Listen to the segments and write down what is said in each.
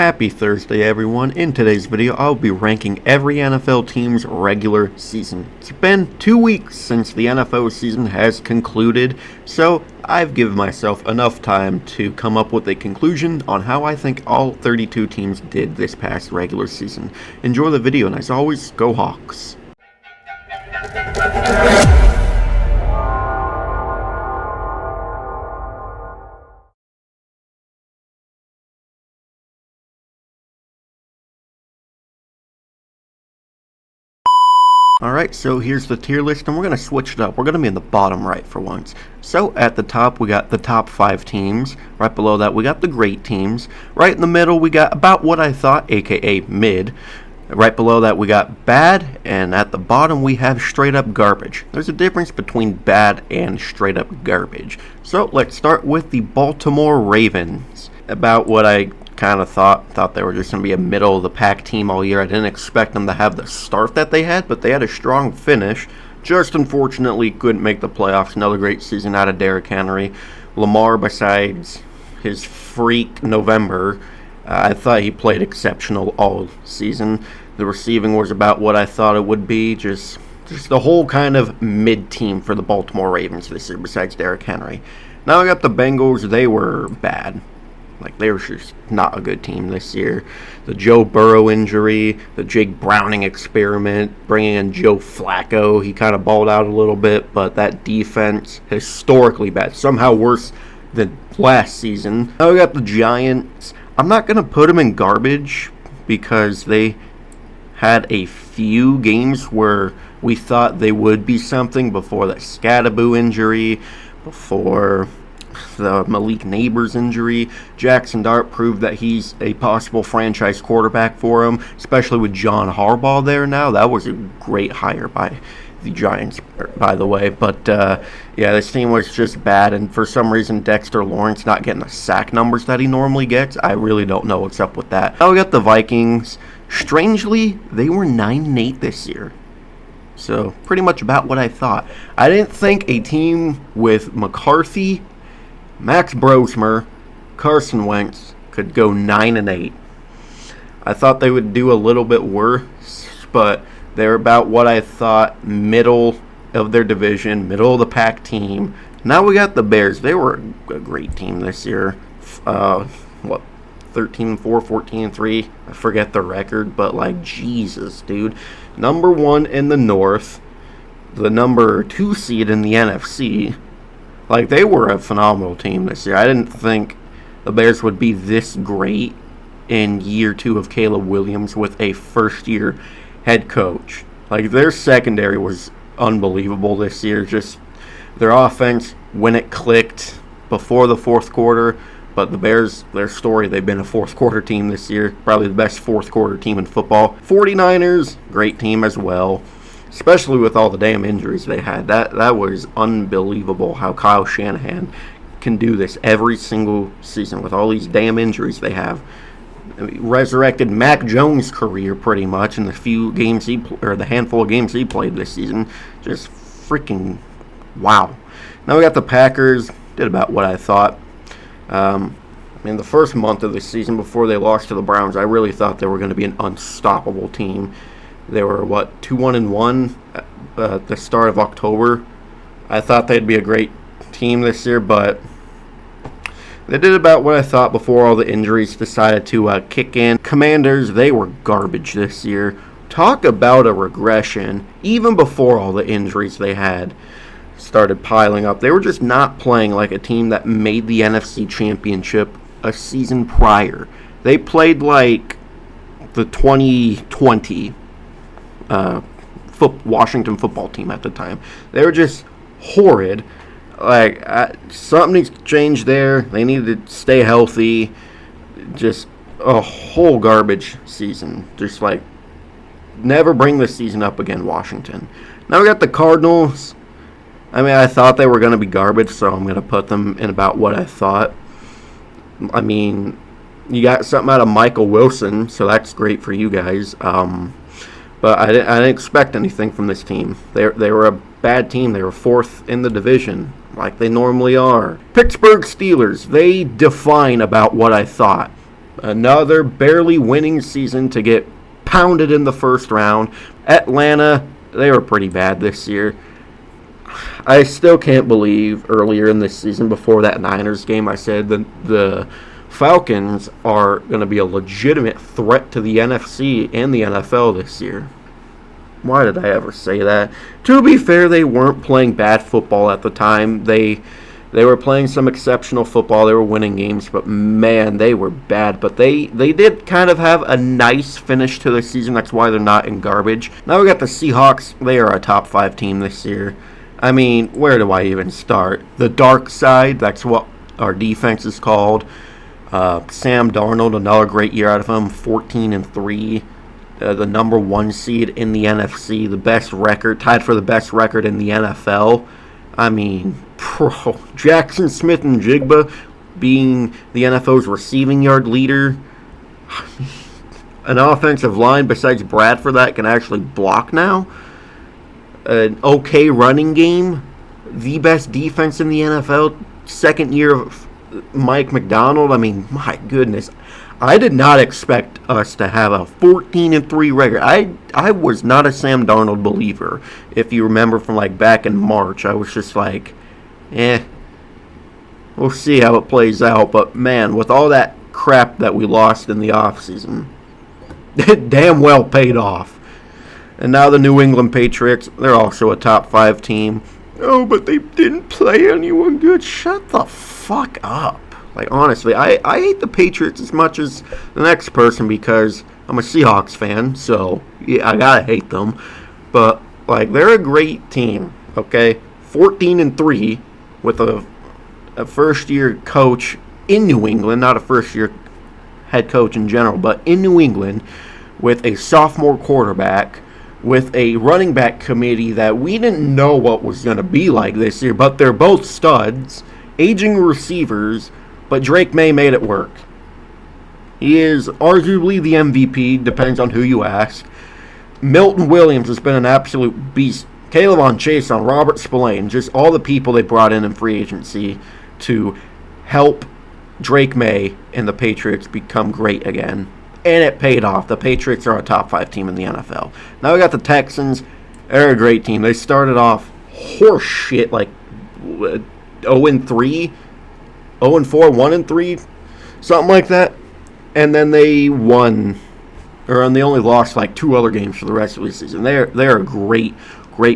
Happy Thursday, everyone. In today's video, I'll be ranking every NFL team's regular season. It's been 2 weeks since the NFL season has concluded, so I've given myself enough time to come up with a conclusion on how I think all 32 teams did this past regular season. Enjoy the video, and as always, go Hawks. Alright, so here's the tier list, and we're going to switch it up. We're going to be in the bottom right for once. So at the top, we got the top 5 teams. Right below that, we got the great teams. Right in the middle, we got about what I thought, aka mid. Right below that, we got bad, and at the bottom, we have straight up garbage. There's a difference between bad and straight up garbage. So let's start with the Baltimore Ravens. About what I kind of thought they were just going to be a middle of the pack team all year. I didn't expect them to have the start that they had, but they had a strong finish. Just unfortunately couldn't make the playoffs. Another great season out of Derrick Henry. Lamar, besides his freak November, I thought he played exceptional all season. The receiving was about what I thought it would be. Just the whole kind of mid-team for the Baltimore Ravens this year besides Derrick Henry. Now I got the Bengals. They were bad. Like, they were just not a good team this year. The Joe Burrow injury, the Jake Browning experiment, bringing in Joe Flacco. He kind of balled out a little bit, but that defense, historically bad. Somehow worse than last season. Now we got the Giants. I'm not going to put them in garbage because they had a few games where we thought they would be something before the Scadaboo injury, before the Malik Neighbors injury. Jackson Dart proved that he's a possible franchise quarterback for him, especially with John Harbaugh there now. That was a great hire by the Giants, by the way. But, yeah, this team was just bad, and for some reason Dexter Lawrence not getting the sack numbers that he normally gets. I really don't know what's up with that. Now we got the Vikings. Strangely, they were 9-8 this year. So, pretty much about what I thought. I didn't think a team with McCarthy, Max Brosmer, Carson Wentz could go 9-8. I thought they would do a little bit worse, but they're about what I thought, middle of their division, middle of the pack team. Now we got the Bears. They were a great team this year. 13-4, 14-3. I forget the record, but like, Jesus, dude. Number 1 in the North, the number 2 seed in the NFC. Like, they were a phenomenal team this year. I didn't think the Bears would be this great in year 2 of Caleb Williams with a first-year head coach. Like, their secondary was unbelievable this year. Just their offense, when it clicked before the fourth quarter. But the Bears, their story, they've been a fourth-quarter team this year. Probably the best fourth-quarter team in football. 49ers, great team as well. Especially with all the damn injuries they had. That was unbelievable how Kyle Shanahan can do this every single season with all these damn injuries they have. I mean, resurrected Mac Jones' career pretty much in the few games the handful of games he played this season. Just freaking wow. Now we got the Packers. Did about what I thought. In the first month of the season before they lost to the Browns, I really thought they were going to be an unstoppable team. They were, 2-1-1 at the start of October. I thought they'd be a great team this year, but they did about what I thought before all the injuries decided to kick in. Commanders, they were garbage this year. Talk about a regression. Even before all the injuries they had started piling up, they were just not playing like a team that made the NFC Championship a season prior. They played like the 2020 Washington football team at the time. They were just horrid. Like, something needs to change there. They need to stay healthy. Just a whole garbage season. Just like, never bring this season up again, Washington. Now we got the Cardinals. I mean, I thought they were going to be garbage, so I'm going to put them in about what I thought. I mean, you got something out of Michael Wilson, so that's great for you guys. But I didn't expect anything from this team. They were a bad team. They were 4th in the division, like they normally are. Pittsburgh Steelers, they define about what I thought. Another barely winning season to get pounded in the first round. Atlanta, they were pretty bad this year. I still can't believe earlier in this season, before that Niners game, I said the Falcons are going to be a legitimate threat to the NFC and the NFL this year. Why did I ever say that? To be fair, they weren't playing bad football at the time. They were playing some exceptional football. They were winning games, but man, they were bad. But they did kind of have a nice finish to the season. That's why they're not in garbage. Now we got the Seahawks. They are a top 5 team this year. I mean, where do I even start? The dark side, that's what our defense is called. Sam Darnold, another great year out of him, 14-3. The number 1 seed in the NFC, the best record, tied for the best record in the NFL. I mean, Jackson Smith-Njigba being the NFL's receiving yard leader. An offensive line besides Bradford that can actually block now. An okay running game. The best defense in the NFL. Second year of Mike Macdonald. I mean, my goodness. I did not expect us to have a 14-3 record. I was not a Sam Darnold believer. If you remember from like back in March, I was just like, we'll see how it plays out. But man, with all that crap that we lost in the offseason, it damn well paid off. And now the New England Patriots, they're also a top 5 team. Oh, but they didn't play anyone good. Shut the fuck up. Like, honestly, I hate the Patriots as much as the next person because I'm a Seahawks fan, so yeah, I gotta hate them. But, like, they're a great team, okay? 14-3 with a first-year coach in New England, not a first-year head coach in general, but in New England with a sophomore quarterback, with a running back committee that we didn't know what was going to be like this year, but they're both studs, aging receivers, but Drake May made it work. He is arguably the MVP, depends on who you ask. Milton Williams has been an absolute beast. Kayvon Chaisson, Robert Spillane, just all the people they brought in free agency to help Drake May and the Patriots become great again. And it paid off. The Patriots are a top 5 team in the NFL. Now we got the Texans. They're a great team. They started off horse shit, like 0-3, 0-4, 1-3, something like that. And then they won, and they only lost like 2 other games for the rest of the season. They're a great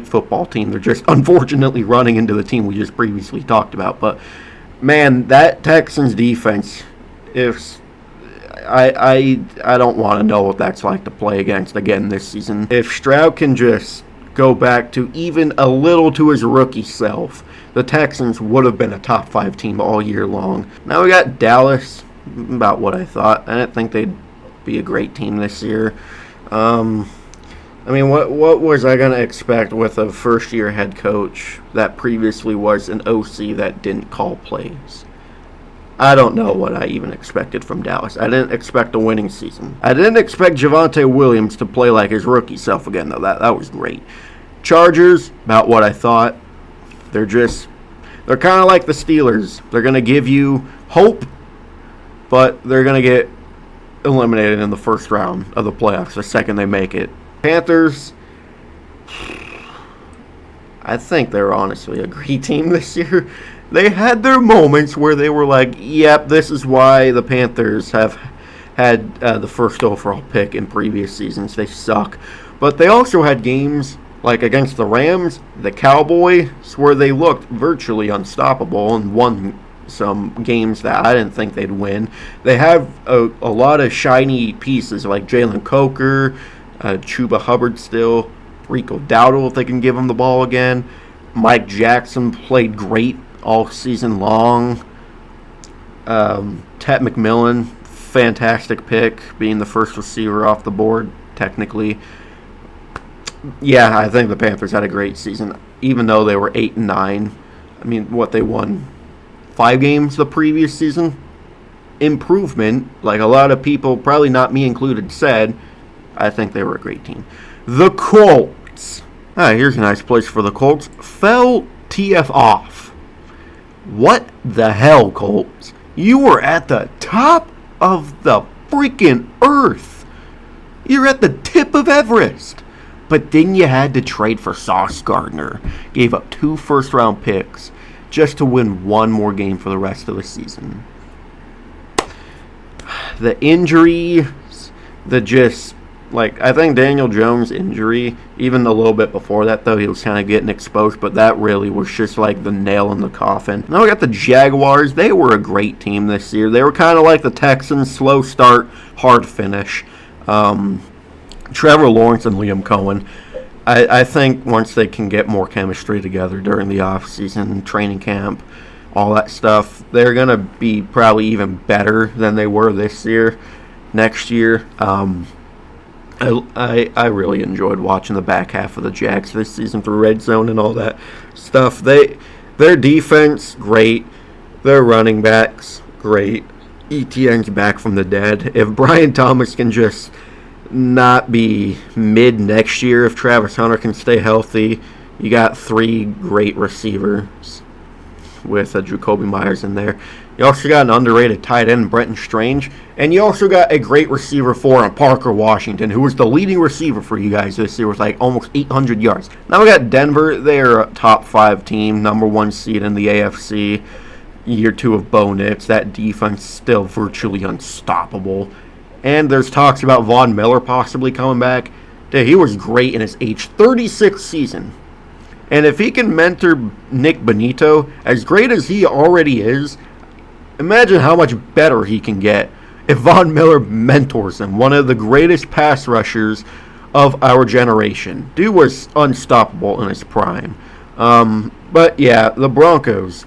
football team. They're just unfortunately running into the team we just previously talked about. But man, that Texans defense, if I don't want to know what that's like to play against again this season. If Stroud can just go back to even a little to his rookie self, the Texans would have been a top 5 team all year long. Now we got Dallas, about what I thought. I didn't think they'd be a great team this year. I mean, what was I going to expect with a first-year head coach that previously was an OC that didn't call plays? I don't know what I even expected from Dallas. I didn't expect a winning season. I didn't expect Javonte Williams to play like his rookie self again, though. That was great. Chargers, about what I thought. They're kind of like the Steelers. They're going to give you hope, but they're going to get eliminated in the first round of the playoffs the second they make it. Panthers, I think they're honestly a great team this year. They had their moments where they were like, yep, this is why the Panthers have had the first overall pick in previous seasons. They suck. But they also had games like against the Rams, the Cowboys, where they looked virtually unstoppable and won some games that I didn't think they'd win. They have a lot of shiny pieces like Jalen Coker, Chuba Hubbard still, Rico Dowdle if they can give him the ball again. Mike Jackson played great all season long. Ted McMillan, fantastic pick, being the first receiver off the board, technically. Yeah, I think the Panthers had a great season, even though they were 8-9. I mean, they won 5 games the previous season? Improvement, like a lot of people, probably not me included, said. I think they were a great team. The Colts. Here's a nice place for the Colts. Fell TF off. What the hell, Colts? You were at the top of the freaking earth. You're at the tip of Everest. But then you had to trade for Sauce Gardner. Gave up 2 first-round picks just to win 1 more game for the rest of the season. The injuries, I think Daniel Jones' injury, even a little bit before that, though, he was kind of getting exposed, but that really was just like the nail in the coffin. Now we got the Jaguars. They were a great team this year. They were kind of like the Texans, slow start, hard finish. Trevor Lawrence and Liam Cohen, I think once they can get more chemistry together during the offseason, training camp, all that stuff, they're going to be probably even better than they were this year, next year. I really enjoyed watching the back half of the Jags this season through Red Zone and all that stuff. Their defense, great. Their running backs, great. ETN's back from the dead. If Brian Thomas can just not be mid next year, if Travis Hunter can stay healthy, you got 3 great receivers with Jacoby Myers in there. You also got an underrated tight end, Brenton Strange, and you also got a great receiver for Parker Washington, who was the leading receiver for you guys this year with like almost 800 yards. Now we got Denver. They're a top 5 team, number 1 seed in the AFC. Year 2 of Bo Nix. That defense still virtually unstoppable. And there's talks about Von Miller possibly coming back. Dude, he was great in his age 36 season. And if he can mentor Nick Bonito, as great as he already is, imagine how much better he can get if Von Miller mentors him, one of the greatest pass rushers of our generation. Dude was unstoppable in his prime. But yeah, the Broncos,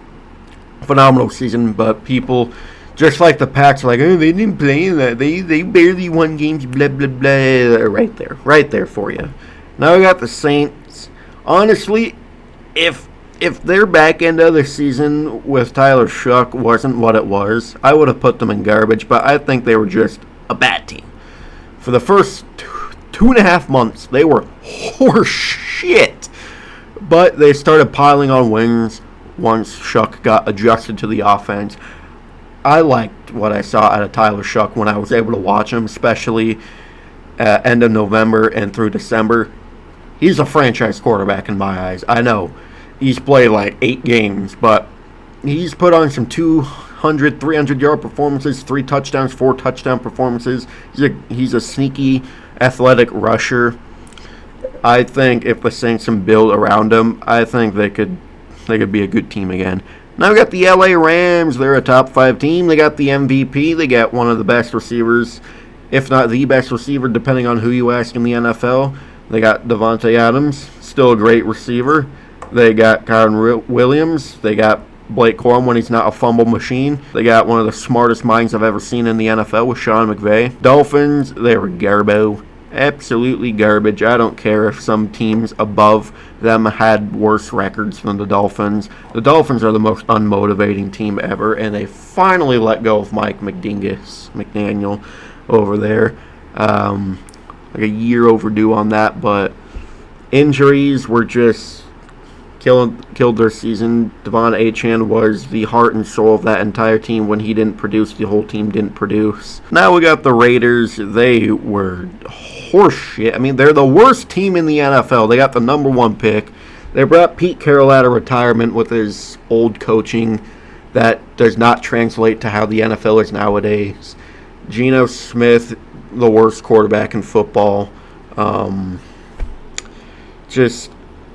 phenomenal season, but people, just like the Pats, are like, oh, they didn't play that. They barely won games, blah, blah, blah. Right there for you. Now we got the Saints. Honestly, if their back end of the season with Tyler Shough wasn't what it was, I would have put them in garbage, but I think they were just a bad team. For the first 2.5 months, they were horse shit. But they started piling on wins once Shough got adjusted to the offense. I liked what I saw out of Tyler Shough when I was able to watch him, especially end of November and through December. He's a franchise quarterback in my eyes. I know he's played like 8 games, but he's put on some 200, 300-yard performances, 3 touchdowns, 4 touchdown performances. He's a sneaky, athletic rusher. I think if the Saints can build around him, I think they could be a good team again. Now we got the LA Rams. They're a top 5 team. They got the MVP. They got one of the best receivers, if not the best receiver, depending on who you ask in the NFL. They got Devontae Adams, still a great receiver. They got Kyron Williams. They got Blake Corum when he's not a fumble machine. They got one of the smartest minds I've ever seen in the NFL with Sean McVay. Dolphins, they were garbo. Absolutely garbage. I don't care if some teams above them had worse records than the Dolphins. The Dolphins are the most unmotivating team ever, and they finally let go of Mike McDaniel over there. Like a year overdue on that, but injuries were just killed their season. Devon Achane was the heart and soul of that entire team. When he didn't produce, the whole team didn't produce. Now we got the Raiders. They were horseshit. I mean, they're the worst team in the NFL. They got the number 1 pick. They brought Pete Carroll out of retirement with his old coaching that does not translate to how the NFL is nowadays. Geno Smith, the worst quarterback in football.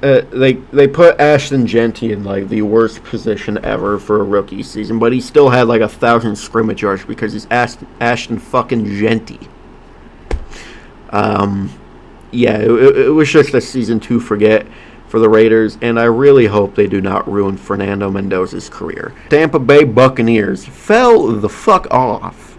They put Ashton Jeanty in like the worst position ever for a rookie season, but he still had like 1,000 scrimmage yards because he's Ashton fucking Jeanty. It was just a season to forget for the Raiders, and I really hope they do not ruin Fernando Mendoza's career. Tampa Bay Buccaneers fell the fuck off.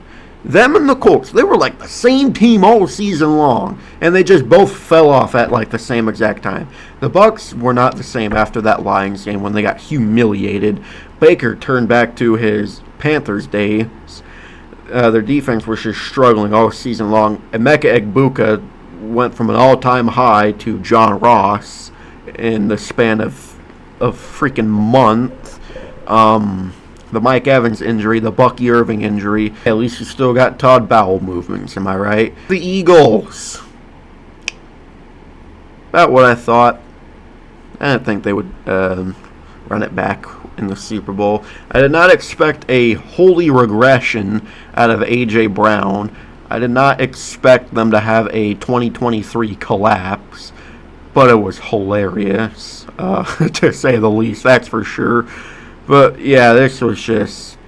Them and the Colts, they were like the same team all season long, and they just both fell off at like the same exact time. The Bucs were not the same after that Lions game when they got humiliated. Baker turned back to his Panthers days. Their defense was just struggling all season long. Emeka Egbuka went from an all-time high to John Ross in the span of a freaking month. the Mike Evans injury, the Bucky Irving injury. At least you still got Todd Bowell movements, am I right? The Eagles. About what I thought. I didn't think they would run it back in the Super Bowl. I did not expect a holy regression out of A.J. Brown. I did not expect them to have a 2023 collapse, but it was hilarious, to say the least, that's for sure. But yeah, this was just...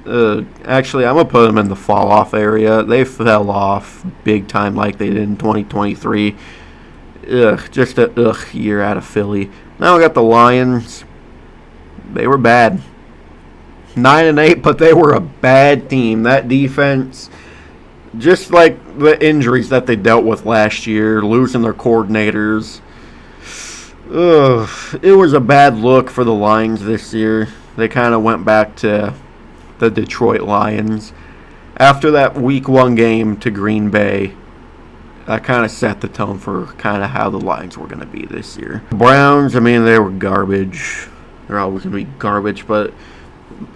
actually, I'm going to put them in the fall-off area. They fell off big time like they did in 2023. Just a year out of Philly. Now we got the Lions. They were bad. 9-8, but they were a bad team. That defense, just like the injuries that they dealt with last year, losing their coordinators. It was a bad look for the Lions this year. They kind of went back to the Detroit Lions. After that Week 1 game to Green Bay, that kind of set the tone for kind of how the Lions were going to be this year. Browns, I mean, they were garbage. They're always going to be garbage, but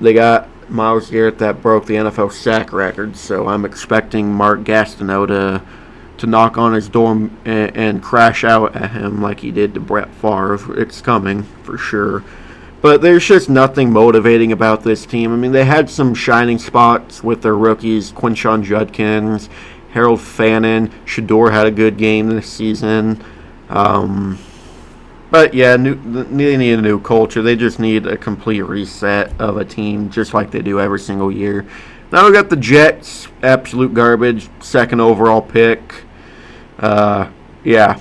they got Myles Garrett that broke the NFL sack record, so I'm expecting Mark Gastineau to knock on his door and crash out at him like he did to Brett Favre. It's coming, for sure. But there's just nothing motivating about this team. I mean, they had some shining spots with their rookies, Quinshon Judkins, Harold Fannin. Shador had a good game this season. But yeah, they need a new culture. They just need a complete reset of a team, just like they do every single year. Now we got the Jets, absolute garbage, second overall pick. Yeah,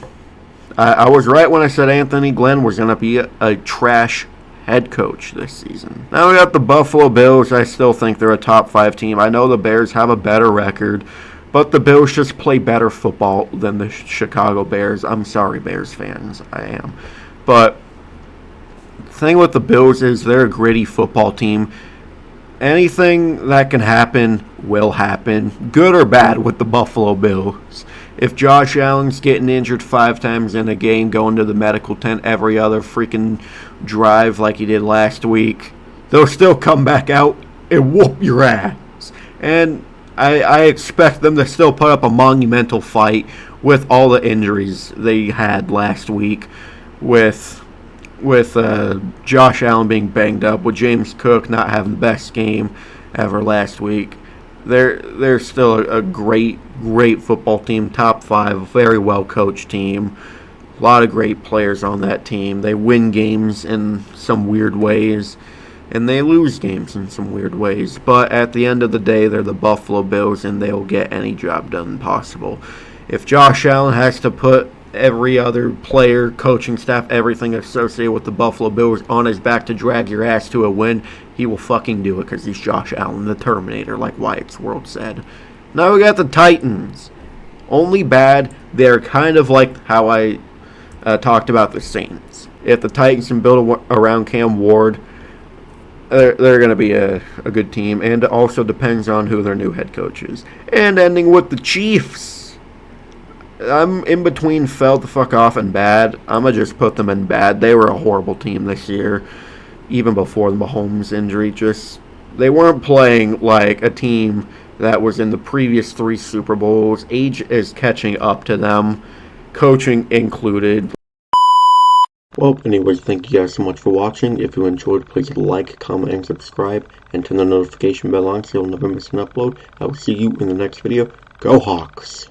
I was right when I said Anthony Glenn was going to be a trash head coach this season. Now we got the Buffalo Bills. I still think they're a top 5 team. I know the Bears have a better record, but the Bills just play better football than the Chicago Bears. I'm sorry, Bears fans. I am. But the thing with the Bills is they're a gritty football team. Anything that can happen will happen, good or bad, with the Buffalo Bills. If Josh Allen's getting injured 5 times in a game, going to the medical tent every other freaking drive like he did last week, they'll still come back out and whoop your ass. And I expect them to still put up a monumental fight with all the injuries they had last week, with Josh Allen being banged up, with James Cook not having the best game ever last week. They're still a great football team, top 5, very well coached team. A lot of great players on that team. They win games in some weird ways, and they lose games in some weird ways. But at the end of the day, they're the Buffalo Bills, and they'll get any job done possible. If Josh Allen has to put every other player, coaching staff, everything associated with the Buffalo Bills on his back to drag your ass to a win, he will fucking do it because he's Josh Allen, the Terminator, like Wyatt's World said. Now we got the Titans. Only bad, they're kind of like how I talked about the Saints. If the Titans can build around Cam Ward, they're going to be a good team, and it also depends on who their new head coach is. And ending with the Chiefs. I'm in between fell the fuck off and bad. I'm going to just put them in bad. They were a horrible team this year, even before the Mahomes injury. They weren't playing like a team that was in the previous 3 Super Bowls. Age is catching up to them, coaching included. Well, anyways, thank you guys so much for watching. If you enjoyed, please like, comment, and subscribe, and turn the notification bell on so you'll never miss an upload. I will see you in the next video. Go Hawks!